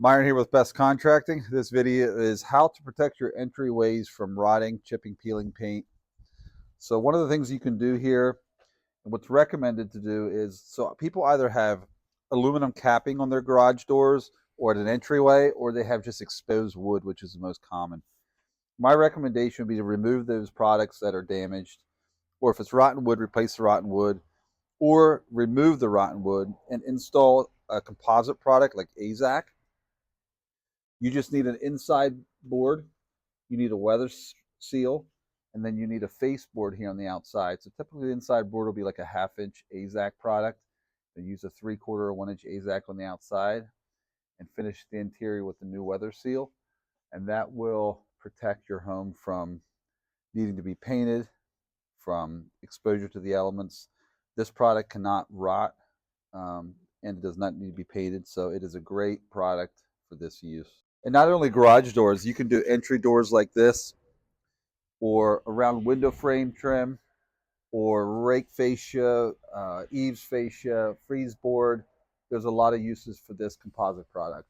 Myron here with Best Contracting. This video is how to protect your entryways from rotting, chipping, peeling paint. So one of the things you can do here, and what's recommended to do is, so people either have aluminum capping on their garage doors or at an entryway, or they have just exposed wood, which is the most common. My recommendation would be to remove those products that are damaged, or if it's rotten wood, replace the rotten wood, or remove the rotten wood and install a composite product like Azek. You just need an inside board, you need a weather seal, and then you need a face board here on the outside. So typically the inside board will be like a 1/2 inch Azek product. They use a 3/4 or 1 inch Azek on the outside and finish the interior with the new weather seal. And that will protect your home from needing to be painted, from exposure to the elements. This product cannot rot and it does not need to be painted. So it is a great product for this use. And not only garage doors, you can do entry doors like this, or around window frame trim, or rake fascia, eaves fascia, frieze board. There's a lot of uses for this composite product.